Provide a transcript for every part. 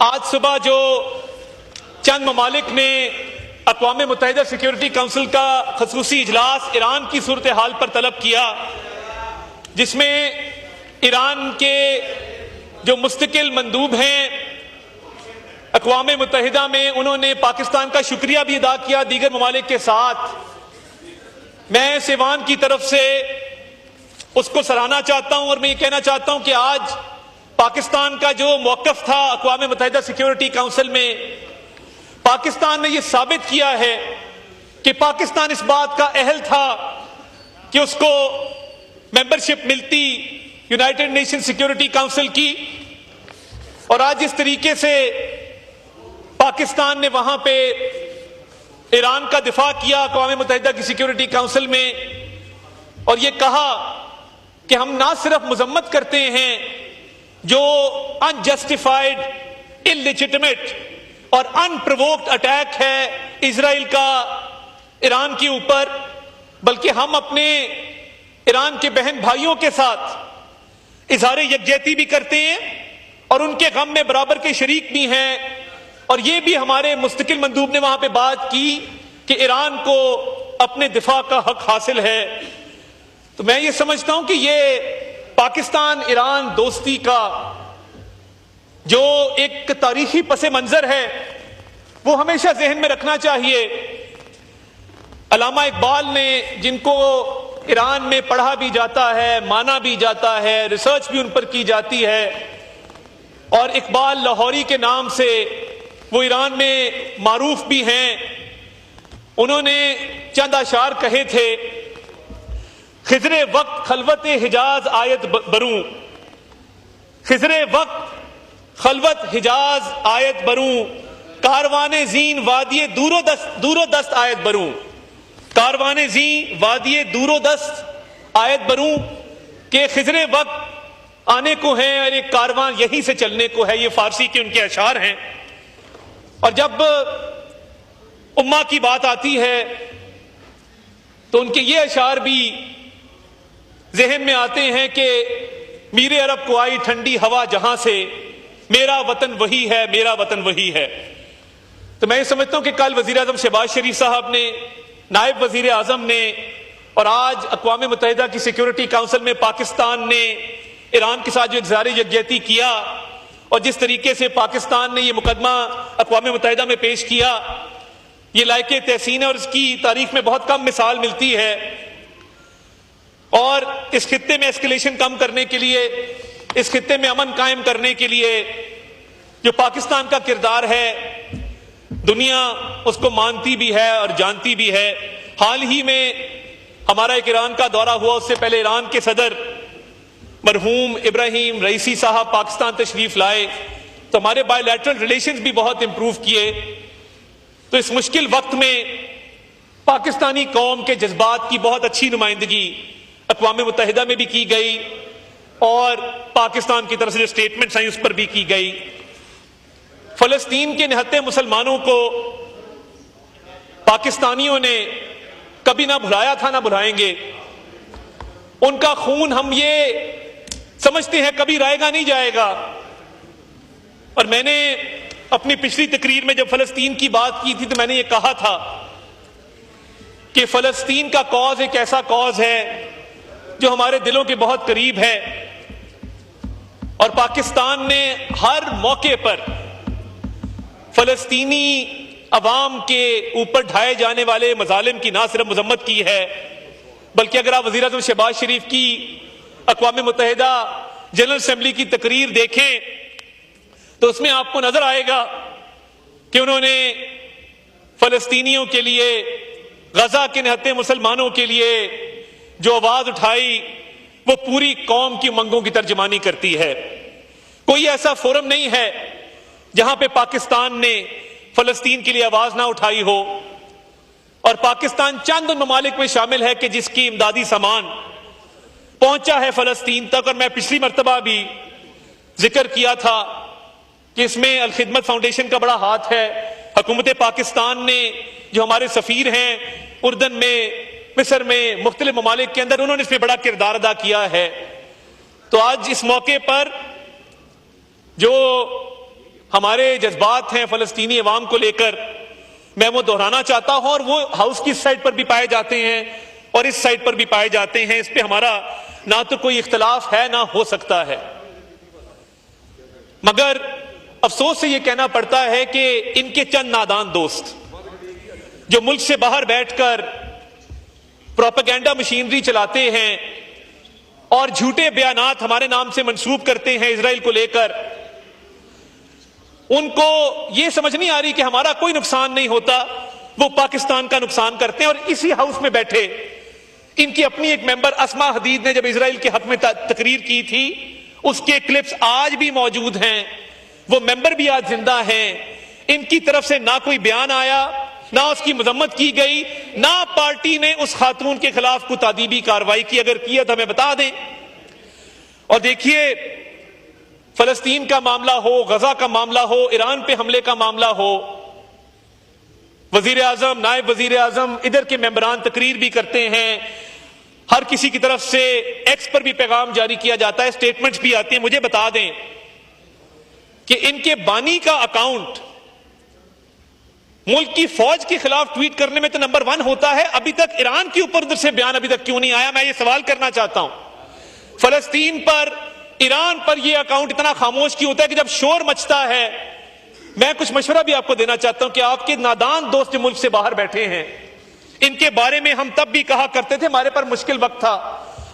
आज सुबह जो चंद ममालिक ने अक़वाम मुत्तहिदा सिक्योरिटी काउंसिल का खसूसी इजलास ईरान की सूरत हाल पर तलब किया, जिसमें ईरान के जो मुस्तकिल मंदूब हैं अक़वाम मुत्तहिदा में, उन्होंने पाकिस्तान का शुक्रिया भी अदा किया दीगर ममालिक के साथ। मैं सिवान की तरफ से उसको सराहना चाहता हूं और मैं ये कहना चाहता हूं कि आज पाकिस्तान का जो मौक़िफ़ था अक़वाम मुत्तहिदा सिक्योरिटी काउंसिल में, पाकिस्तान ने यह साबित किया है कि पाकिस्तान इस बात का अहल था कि उसको मेंबरशिप मिलती यूनाइटेड नेशन सिक्योरिटी काउंसिल की। और आज जिस तरीके से पाकिस्तान ने वहां पे ईरान का दिफा किया अक़वाम मुत्तहिदा की सिक्योरिटी काउंसिल में और ये कहा कि हम ना सिर्फ मजम्मत करते हैं जो अनजस्टिफाइड, इलेजिटिमेट और अनप्रोवोक्ड अटैक है इजराइल का ईरान के ऊपर, बल्कि हम अपने ईरान के बहन भाइयों के साथ इजहार यकजहती भी करते हैं और उनके गम में बराबर के शरीक भी हैं। और ये भी हमारे मुस्तकिल मंदूब ने वहां पे बात की कि ईरान को अपने दिफा का हक हासिल है। तो मैं ये समझता हूं कि ये पाकिस्तान ईरान दोस्ती का जो एक तारीखी पस मंजर है वो हमेशा जहन में रखना चाहिए। अल्लामा इकबाल ने, जिनको ईरान में पढ़ा भी जाता है, माना भी जाता है, रिसर्च भी उन पर की जाती है, और इकबाल लाहौरी के नाम से वो ईरान में मारूफ भी हैं, उन्होंने चंद अशार कहे थे। खिजरे वक्त खलवत हिजाज आयत बरूं, खिजरे वक्त खलवत हिजाज आयत बरूं, कारवाने जीन वादिये दूरोदस्त आयत बरूं, कारवाने जी वादिये दूरोदस्त आयत बरूं के खिजरे वक्त आने को है और एक कारवान यहीं से चलने को है। ये फारसी के उनके अशार हैं। और जब उम्मा की बात आती है तो उनके ये अशार भी जहन में आते हैं कि मीरे अरब को आई ठंडी हवा जहां से, मेरा वतन वही है, मेरा वतन वही है। तो मैं ये समझता हूं कि कल वजीर आजम शहबाज शरीफ साहब ने, नायब वजीर आजम ने और आज अक़वाम मुत्तहिदा की सिक्योरिटी काउंसिल में पाकिस्तान ने ईरान के साथ जो इज़हार यकजहती किया और जिस तरीके से पाकिस्तान ने यह मुकदमा अक़वाम मुत्तहिदा में पेश किया, ये लायके तहसीन है और इसकी तारीख में बहुत कम मिसाल मिलती है। और इस खित्ते में एस्केलेशन कम करने के लिए, इस खित्ते में अमन कायम करने के लिए जो पाकिस्तान का किरदार है, दुनिया उसको मानती भी है और जानती भी है। हाल ही में हमारा एक ईरान का दौरा हुआ, उससे पहले ईरान के सदर मरहूम इब्राहिम रईसी साहब पाकिस्तान तशरीफ लाए, तो हमारे बायलैटरल रिलेशंस भी बहुत इंप्रूव किए। तो इस मुश्किल वक्त में पाकिस्तानी कौम के जज्बात की बहुत अच्छी नुमाइंदगी अक़वाम मुत्तहिदा में भी की गई और पाकिस्तान की तरफ से जो स्टेटमेंट्स आई उस पर भी की गई। फलस्तीन के निहत्ते मुसलमानों को पाकिस्तानियों ने कभी ना भुलाया था, ना भुलाएंगे। उनका खून, हम ये समझते हैं, कभी रायगा नहीं जाएगा। और मैंने अपनी पिछली तकरीर में जब फलस्तीन की बात की थी तो मैंने ये कहा था कि फलस्तीन का कॉज एक ऐसा कॉज है जो हमारे दिलों के बहुत करीब है और पाकिस्तान ने हर मौके पर फलस्तीनी अवाम के ऊपर ढाए जाने वाले मजालिम की ना सिर्फ मजम्मत की है, बल्कि अगर आप वज़ीर आज़म शहबाज शरीफ की अक़वाम मुत्तहिदा जनरल असेंबली की तकरीर देखें तो उसमें आपको नजर आएगा कि उन्होंने फलस्तीनियों के लिए, गजा के निहत्ते मुसलमानों के लिए जो आवाज उठाई वो पूरी कौम की मंगों की तर्जमानी करती है। कोई ऐसा फोरम नहीं है जहां पे पाकिस्तान ने फलस्तीन के लिए आवाज ना उठाई हो। और पाकिस्तान चंद उन ममालिक में शामिल है कि जिसकी इमदादी सामान पहुंचा है फलस्तीन तक। और मैं पिछली मर्तबा भी जिक्र किया था कि इसमें अल खिदमत फाउंडेशन का बड़ा हाथ है। हुकूमत पाकिस्तान ने, जो हमारे सफीर हैं उर्दन में, मिस्र में, मुख्तलिफ ममालिक के अंदर, उन्होंने इसमें बड़ा किरदार अदा किया है। तो आज इस मौके पर जो हमारे जज्बात हैं फलस्तीनी अवाम को लेकर, मैं वो दोहराना चाहता हूं, और वो हाउस की साइड पर भी पाए जाते हैं और इस साइड पर भी पाए जाते हैं। इस पे हमारा ना तो कोई इख्तलाफ है ना हो सकता है, मगर अफसोस से यह कहना पड़ता है कि इनके चंद नादान दोस्त जो मुल्क से बाहर बैठकर प्रोपेगेंडा मशीनरी चलाते हैं और झूठे बयानात हमारे नाम से मंसूब करते हैं इजराइल को लेकर, उनको यह समझ नहीं आ रही कि हमारा कोई नुकसान नहीं होता, वो पाकिस्तान का नुकसान करते हैं। और इसी हाउस में बैठे इनकी अपनी एक मेंबर अस्मा हदीद ने जब इजराइल के हक में तकरीर की थी, उसके क्लिप्स आज भी मौजूद हैं, वो मेंबर भी आज जिंदा हैं। इनकी तरफ से ना कोई बयान आया, ना उसकी मजम्मत की गई, ना पार्टी ने उस खातून के खिलाफ कोई तादीबी कार्रवाई की, अगर किया तो हमें बता दें। और देखिए, फलस्तीन का मामला हो, गजा का मामला हो, ईरान पे हमले का मामला हो, वजीर आजम, नायब वजीर आजम, इधर के मेंबरान तकरीर भी करते हैं, हर किसी की तरफ से एक्स पर भी पैगाम जारी किया जाता है, स्टेटमेंट्स भी आते हैं। मुझे बता दें कि इनके बानी का अकाउंट मुल्क की फौज के खिलाफ ट्वीट करने में तो नंबर 1 होता है, अभी तक ईरान के ऊपर उधर से बयान अभी तक क्यों नहीं आया? मैं ये सवाल करना चाहता हूं। फलस्तीन पर, ईरान पर यह अकाउंट इतना खामोश क्यों होता है कि जब शोर मचता है? मैं कुछ मशवरा भी आपको देना चाहता हूं कि आपके नादान दोस्त जो मुल्क से बाहर बैठे हैं, इनके बारे में हम तब भी कहा करते थे, हमारे पर मुश्किल वक्त था,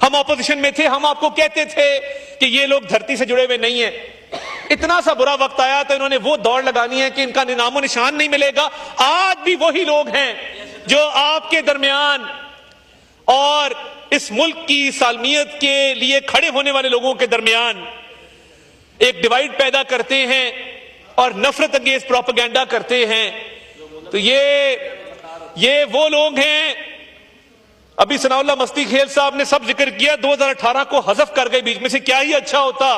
हम ऑपोजिशन में थे, हम आपको कहते थे कि ये लोग धरती से जुड़े हुए नहीं है। इतना सा बुरा वक्त आया तो इन्होंने वो दौड़ लगानी है कि इनका नामो निशान नहीं मिलेगा। आज भी वही लोग हैं जो आपके दरमियान और इस मुल्क की सालमियत के लिए खड़े होने वाले लोगों के दरमियान एक डिवाइड पैदा करते हैं और नफरत अंगेज प्रोपेगेंडा करते हैं। तो ये वो लोग हैं। अभी सनाउल्लाह मस्ती खेल साहब ने सब जिक्र किया, 2018 को हज़फ कर गए बीच में से। क्या ही अच्छा होता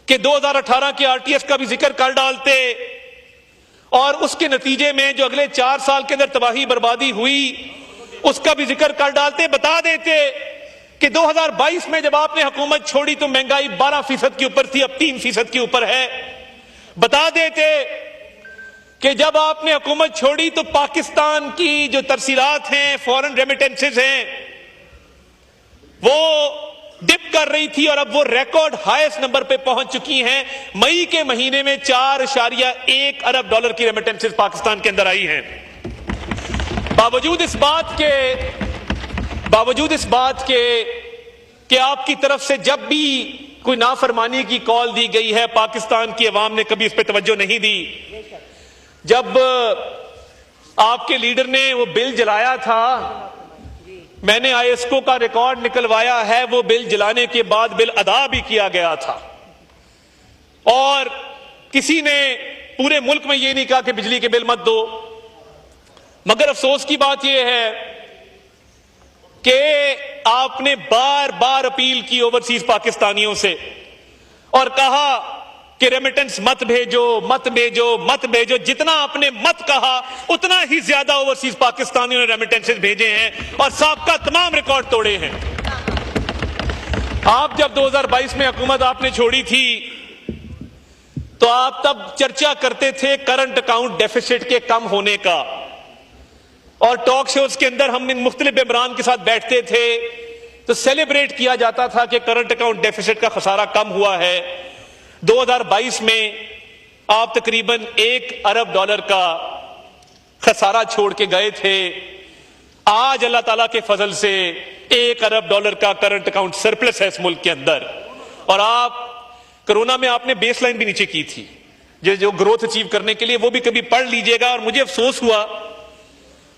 कि 2018 के आरटीएस का भी जिक्र कर डालते और उसके नतीजे में जो अगले 4 साल के अंदर तबाही बर्बादी हुई उसका भी जिक्र कर डालते। बता देते कि 2022 में जब आपने हुकूमत छोड़ी तो महंगाई 12% के ऊपर थी, अब 3% के ऊपर है। बता देते कि जब आपने हुकूमत छोड़ी तो पाकिस्तान की जो तरसीलात हैं, फॉरेन रेमिटेंसेस हैं, वो डिप कर रही थी और अब वो रिकॉर्ड हाईएस्ट नंबर पे पहुंच चुकी हैं। मई के महीने में 4.1 अरब डॉलर की रेमिटेंसेस पाकिस्तान के अंदर आई हैं। बावजूद इस बात के कि आपकी तरफ से जब भी कोई नाफरमानी की कॉल दी गई है, पाकिस्तान की अवाम ने कभी इस पर तवज्जो नहीं दी। जब आपके लीडर ने वो बिल जलाया था, मैंने आईएसको का रिकॉर्ड निकलवाया है, वो बिल जलाने के बाद बिल अदा भी किया गया था और किसी ने पूरे मुल्क में ये नहीं कहा कि बिजली के बिल मत दो। मगर अफसोस की बात यह है कि आपने बार बार अपील की ओवरसीज पाकिस्तानियों से और कहा कि रेमिटेंस मत भेजो, मत भेजो, मत भेजो। जितना आपने मत कहा उतना ही ज्यादा ओवरसीज पाकिस्तानियों ने रेमिटेंसेस भेजे हैं और सबका तमाम रिकॉर्ड तोड़े हैं। आप जब 2022 में हुकूमत आपने छोड़ी थी तो आप तब चर्चा करते थे करंट अकाउंट डेफिसिट के कम होने का और टॉक शोज के अंदर हम इन मुख्तलिफ मेंबरान के साथ बैठते थे तो सेलिब्रेट किया जाता था कि करंट अकाउंट डेफिसिट का खसारा कम हुआ है। 2022 में आप तकरीबन 1 अरब डॉलर का खसारा छोड़ के गए थे। आज अल्लाह ताला के फजल से 1 अरब डॉलर का करंट अकाउंट सरप्लस है इस मुल्क के अंदर। और आप कोरोना में आपने बेसलाइन भी नीचे की थी जो ग्रोथ अचीव करने के लिए, वो भी कभी पढ़ लीजिएगा। और मुझे अफसोस हुआ,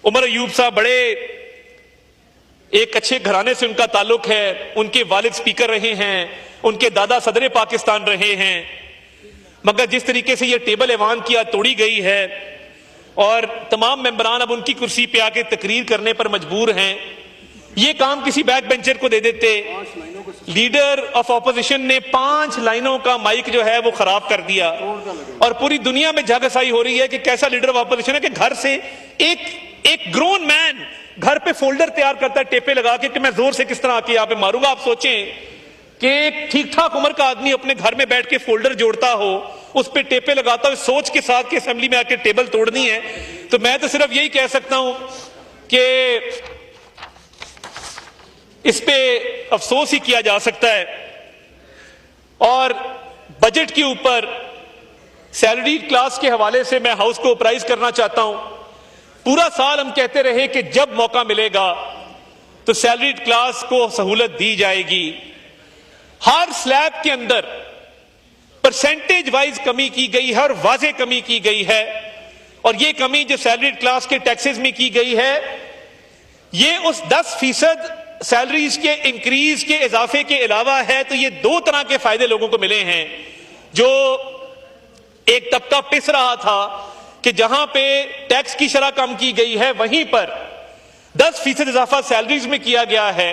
उमर अयूब साहब बड़े एक अच्छे घराने से उनका ताल्लुक है, उनके वालिद स्पीकर रहे हैं, उनके दादा सदर पाकिस्तान रहे हैं, मगर जिस तरीके से ये टेबल ऐवान किया तोड़ी गई है और तमाम मेंबरान अब उनकी कुर्सी पे आके तकरीर करने पर मजबूर हैं। ये काम किसी बैक बेंचर को दे देते। लीडर ऑफ ऑपोजिशन ने 5 लाइनों का माइक जो है वो खराब कर दिया और पूरी दुनिया में झागसाई हो रही है कि कैसा लीडर ऑफ ऑपोजिशन है कि घर से एक ग्रोन मैन घर पे फोल्डर तैयार करता है टेपे लगा के कि मैं जोर से किस तरह आके यहां पे मारूंगा। आप सोचें कि एक ठीक ठाक उम्र का आदमी अपने घर में बैठ के फोल्डर जोड़ता हो उस पर टेपे लगाता हूं सोच के साथ कि असेंबली में आके टेबल तोड़नी है। तो मैं तो सिर्फ यही कह सकता हूं कि इस पे अफसोस ही किया जा सकता है। और बजट के ऊपर सैलरीड क्लास के हवाले से मैं हाउस को अप्राइज करना चाहता हूं। पूरा साल हम कहते रहे कि जब मौका मिलेगा तो सैलरीड क्लास को सहूलत दी जाएगी। हर स्लैब के अंदर परसेंटेज वाइज कमी की गई है और वाज़ेह कमी की गई है। और यह कमी जो सैलरीड क्लास के टैक्सेस में की गई है, ये उस 10% सैलरीज के इंक्रीज के इजाफे के अलावा है। तो ये दो तरह के फायदे लोगों को मिले हैं। जो एक तबका पिस रहा था कि जहां पे टैक्स की शरह कम की गई है, वहीं पर 10% इजाफा सैलरीज में किया गया है,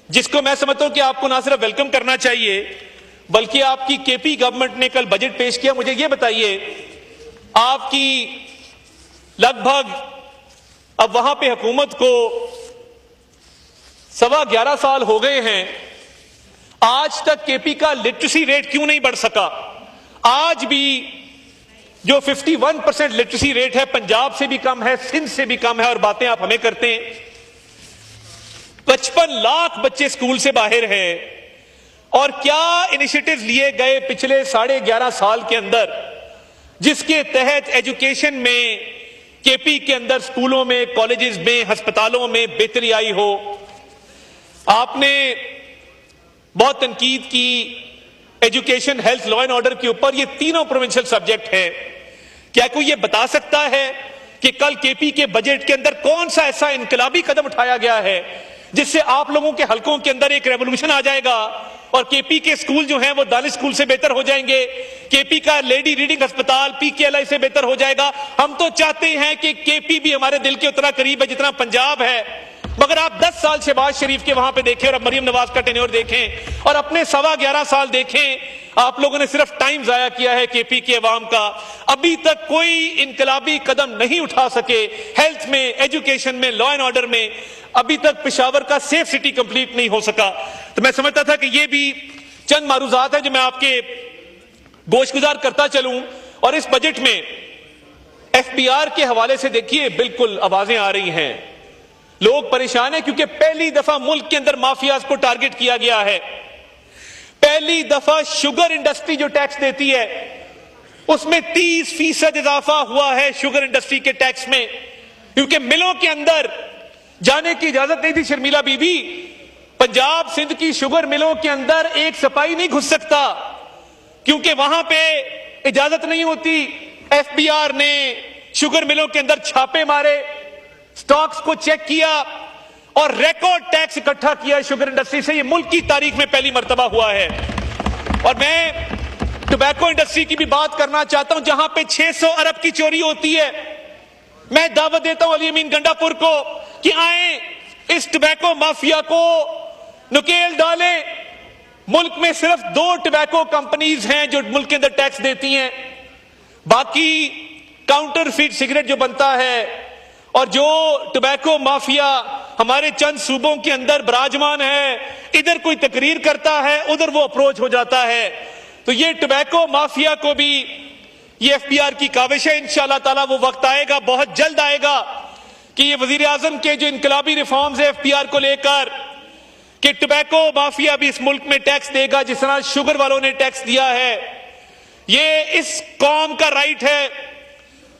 जिसको मैं समझता हूं कि आपको ना सिर्फ वेलकम करना चाहिए बल्कि आपकी केपी गवर्नमेंट ने कल बजट पेश किया। मुझे यह बताइए, आपकी लगभग अब वहां पे हुकूमत को 11.25 साल हो गए हैं, आज तक केपी का लिटरेसी रेट क्यों नहीं बढ़ सका? आज भी जो 51% लिटरेसी रेट है पंजाब से भी कम है, सिंध से भी कम है। और बातें आप हमें करते हैं, 55 लाख बच्चे स्कूल से बाहर हैं। और क्या इनिशिएटिव्स लिए गए पिछले 11.5 साल के अंदर, जिसके तहत एजुकेशन में केपी के अंदर स्कूलों में, कॉलेजेस में, अस्पतालों में बेहतरी आई हो? आपने बहुत तनकीद की education, health, law and order के ऊपर। ये तीनों प्रोविंशियल सब्जेक्ट है। क्या कोई ये बता सकता है कि कल केपी के बजट के अंदर कौन सा ऐसा इनकलाबी कदम उठाया गया है जिससे आप लोगों के हलकों के अंदर एक रेवोल्यूशन आ जाएगा और केपी के स्कूल जो हैं वो दानिश स्कूल से बेहतर हो जाएंगे? केपी का लेडी रीडिंग अस्पताल पीकेएलआई से बेहतर हो जाएगा। हम तो चाहते हैं कि केपी भी हमारे दिल के उतना करीब है जितना पंजाब है। मगर आप 10 साल शहबाज शरीफ के वहां पे देखें और अब मरियम नवाज का टेन्योर देखें और अपने 11.25 साल देखें। आप लोगों ने सिर्फ टाइम जाया किया है केपी के अवाम का। अभी तक कोई इनकलाबी कदम नहीं उठा सके हेल्थ में, एजुकेशन में, लॉ एंड ऑर्डर में। अभी तक पेशावर का सेफ सिटी कंप्लीट नहीं हो सका। तो मैं समझता था कि ये भी चंद मारूजात है जो मैं आपके गोशगुजार करता चलूं। और इस बजट में एफबीआर के हवाले से देखिए, बिल्कुल आवाजें आ रही हैं, लोग परेशान हैं क्योंकि पहली दफा मुल्क के अंदर माफियाज को टारगेट किया गया है। पहली दफा शुगर इंडस्ट्री जो टैक्स देती है उसमें 30% इजाफा हुआ है शुगर इंडस्ट्री के टैक्स में, क्योंकि मिलों के अंदर जाने की इजाजत नहीं थी। शर्मिला बीबी, पंजाब सिंध की शुगर मिलों के अंदर एक सिपाही नहीं घुस सकता क्योंकि वहां पे इजाजत नहीं होती। एफबीआर ने शुगर मिलों के अंदर छापे मारे, स्टॉक्स को चेक किया और रिकॉर्ड टैक्स इकट्ठा किया शुगर इंडस्ट्री से। ये मुल्क की तारीख में पहली मर्तबा हुआ है। और मैं टोबैको इंडस्ट्री की भी बात करना चाहता हूं जहां पे 600 अरब की चोरी होती है। मैं दावत देता हूं अली अमीन गंडापुर को कि आए इस टोबैको माफिया को नुकेल डालें। मुल्क में सिर्फ 2 टोबैको कंपनीज हैं जो मुल्क के अंदर टैक्स देती हैं। बाकी काउंटरफिट सिगरेट जो बनता है और जो टोबैको माफिया हमारे चंद सूबों के अंदर विराजमान है, इधर कोई तकरीर करता है उधर वो अप्रोच हो जाता है। तो ये टोबैको माफिया को भी ये एफबीआर की काविश है। इंशाअल्लाह ताला वो वक्त आएगा, बहुत जल्द आएगा कि ये वजीर आजम के जो इनकलाबी रिफॉर्म्स है एफबीआर को लेकर, कि टोबैको माफिया भी इस मुल्क में टैक्स देगा जिस तरह शुगर वालों ने टैक्स दिया है। ये इस कौम का राइट है,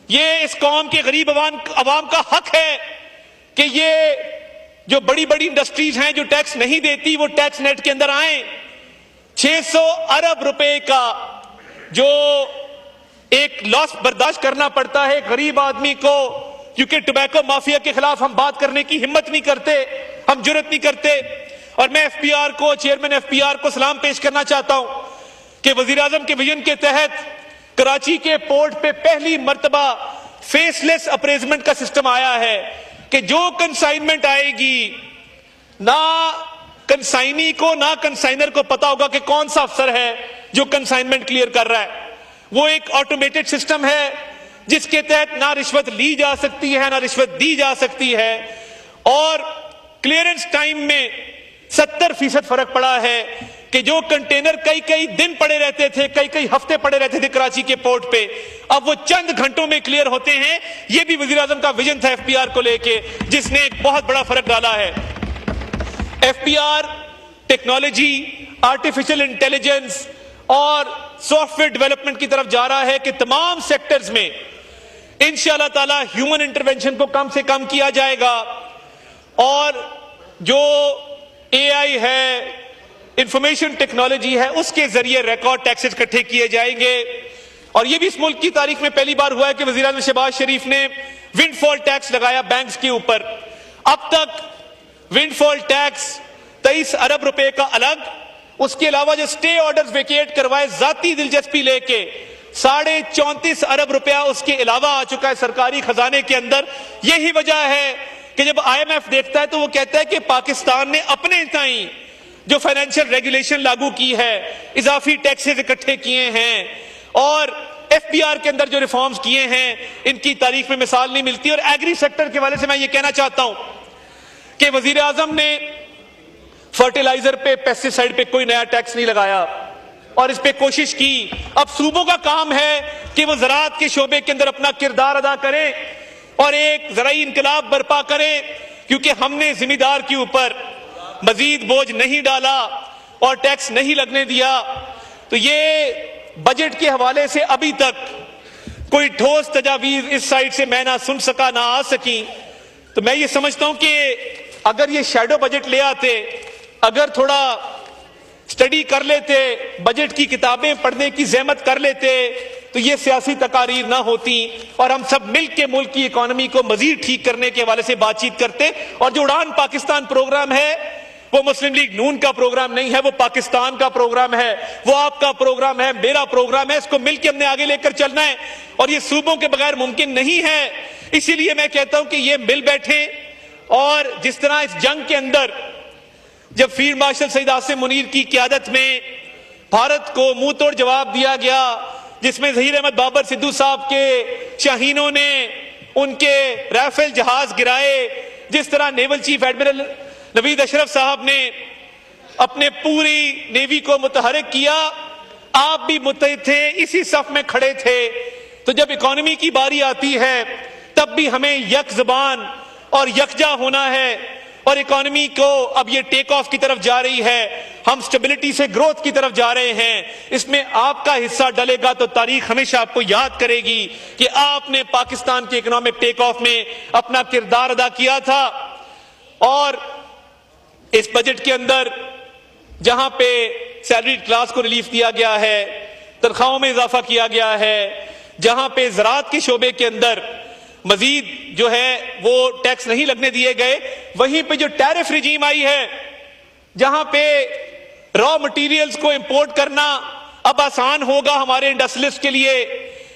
ये इस कौम के गरीब अवाम का हक है कि ये जो बड़ी बड़ी इंडस्ट्रीज हैं जो टैक्स नहीं देती वो टैक्स नेट के अंदर आए। 600 अरब रुपए का जो एक लॉस बर्दाश्त करना पड़ता है गरीब आदमी को, क्योंकि टोबैको माफिया के खिलाफ हम बात करने की हिम्मत नहीं करते, हम जुर्रत नहीं करते। और मैं एफबीआर को, चेयरमैन एफबीआर को सलाम पेश करना चाहता हूं कि वजीर आजम के विजन के तहत कराची के पोर्ट पे पहली मर्तबा फेसलेस अप्रेजमेंट का सिस्टम आया है कि जो कंसाइनमेंट आएगी, ना कंसाइनी को ना कंसाइनर को पता होगा कि कौन सा अफसर है जो कंसाइनमेंट क्लियर कर रहा है। वो एक ऑटोमेटेड सिस्टम है जिसके तहत ना रिश्वत ली जा सकती है ना रिश्वत दी जा सकती है। और क्लियरेंस टाइम में 70% फर्क पड़ा है कि जो कंटेनर कई कई दिन पड़े रहते थे, कई कई हफ्ते पड़े रहते थे कराची के पोर्ट पे, अब वो चंद घंटों में क्लियर होते हैं। ये भी वजीर आजम का विजन था एफपीआर को लेके, जिसने एक बहुत बड़ा फर्क डाला है। एफपीआर टेक्नोलॉजी, आर्टिफिशियल इंटेलिजेंस और सॉफ्टवेयर डेवलपमेंट की तरफ जा रहा है कि तमाम सेक्टर्स में इंशाअल्लाह ताला ह्यूमन इंटरवेंशन को कम से कम किया जाएगा और जो एआई है, इंफॉर्मेशन टेक्नोलॉजी है, उसके जरिए रिकॉर्ड टैक्सेस इकट्ठे किए जाएंगे। और यह भी इस मुल्क की तारीख में पहली बार हुआ है कि वजीर आज़म शहबाज शरीफ ने विंडफॉल टैक्स लगाया बैंक्स के ऊपर। अब तक विंडफॉल टैक्स 23 अरब रुपए का अलग, उसके अलावा जो स्टे ऑर्डर्स वेकेट करवाए जाती दिलचस्पी लेके 34.5 अरब रुपया उसके अलावा आ चुका है सरकारी खजाने के अंदर। यही वजह है कि जब आईएमएफ देखता है तो वो कहता है कि पाकिस्तान ने अपने ताईं जो फाइनेंशियल रेगुलेशन लागू की है, इजाफी टैक्सेस इकट्ठे किए हैं और एफपीआर के अंदर जो रिफॉर्म्स किए हैं, इनकी तारीख में मिसाल नहीं मिलती। और एग्री सेक्टर के हवाले से मैं ये कहना चाहता हूं कि वजीर आजम ने फर्टिलाइजर पे, पेस्टिसाइड पे कोई नया टैक्स नहीं लगाया और इस पे कोशिश की। अब सूबों का काम है कि वो ज़राअत के शोबे के अंदर अपना किरदार अदा करें और एक ज़राई इनकलाब बर्पा करें, क्योंकि हमने जिम्मेदार के ऊपर मजीद बोझ नहीं डाला और टैक्स नहीं लगने दिया। तो ये बजट के हवाले से अभी तक कोई ठोस तजावीज इस साइड से मैं ना सुन सका ना आ सकी। तो मैं ये समझता हूं कि अगर ये शैडो बजट ले आते, अगर थोड़ा स्टडी कर लेते, बजट की किताबें पढ़ने की जहमत कर लेते, तो ये सियासी तकारीर ना होती और हम सब मिल के मुल्क की इकोनॉमी को मजीद ठीक करने के हवाले से बातचीत करते। और जो उड़ान पाकिस्तान प्रोग्राम है वो मुस्लिम लीग नून का प्रोग्राम नहीं है, वो पाकिस्तान का प्रोग्राम है, वो आपका प्रोग्राम है, मेरा प्रोग्राम है। इसको मिलकर हमने आगे लेकर चलना है और ये सूबों के बगैर मुमकिन नहीं है। इसीलिए मैं कहता हूं कि ये मिल बैठे और जिस तरह इस जंग के अंदर जब फील्ड मार्शल सईद आसिम मुनीर की क़यादत में भारत को मुंह तोड़ जवाब दिया गया, जिसमें ज़हीर अहमद बाबर सिद्धू साहब के शाहीनों ने उनके राफेल जहाज गिराए, जिस तरह naval chief admiral Naveed Ashraf साहब ने अपने पूरी नेवी को मुतहरिक किया, आप भी मुत्तहिद थे, इसी सफ में खड़े थे। तो जब इकोनॉमी की बारी आती है तब भी हमें यक ज़बान और यकजा होना है और इकोनॉमी को अब ये टेक ऑफ की तरफ जा रही है, हम स्टेबिलिटी से ग्रोथ की तरफ जा रहे हैं। इसमें आपका हिस्सा डलेगा तो तारीख हमेशा आपको याद करेगी कि आपने पाकिस्तान के इकोनॉमिक टेक ऑफ में अपना किरदार अदा किया था। और इस बजट के अंदर जहां पे सैलरी क्लास को रिलीफ दिया गया है, तनख्वाहों में इजाफा किया गया है, जहां पे ज़राअत के शोबे के अंदर मजीद जो है वो टैक्स नहीं लगने दिए गए, वहीं पे जो टैरिफ रिजीम आई है, जहां पे रॉ मटेरियल्स को इंपोर्ट करना अब आसान होगा हमारे इंडस्ट्रियलिस्ट के लिए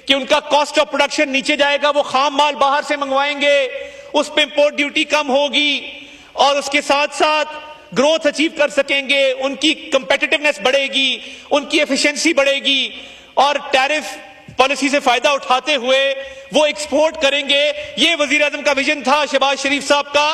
कि उनका कॉस्ट ऑफ प्रोडक्शन नीचे जाएगा, वो खाम माल बाहर से मंगवाएंगे, उस पे इंपोर्ट ड्यूटी कम होगी और उसके साथ साथ ग्रोथ अचीव कर सकेंगे, उनकी कंपेटिटिवनेस बढ़ेगी, उनकी एफिशिएंसी बढ़ेगी और टैरिफ पॉलिसी से फायदा उठाते हुए वो एक्सपोर्ट करेंगे। ये वजीर आजम का विजन था शहबाज शरीफ साहब का।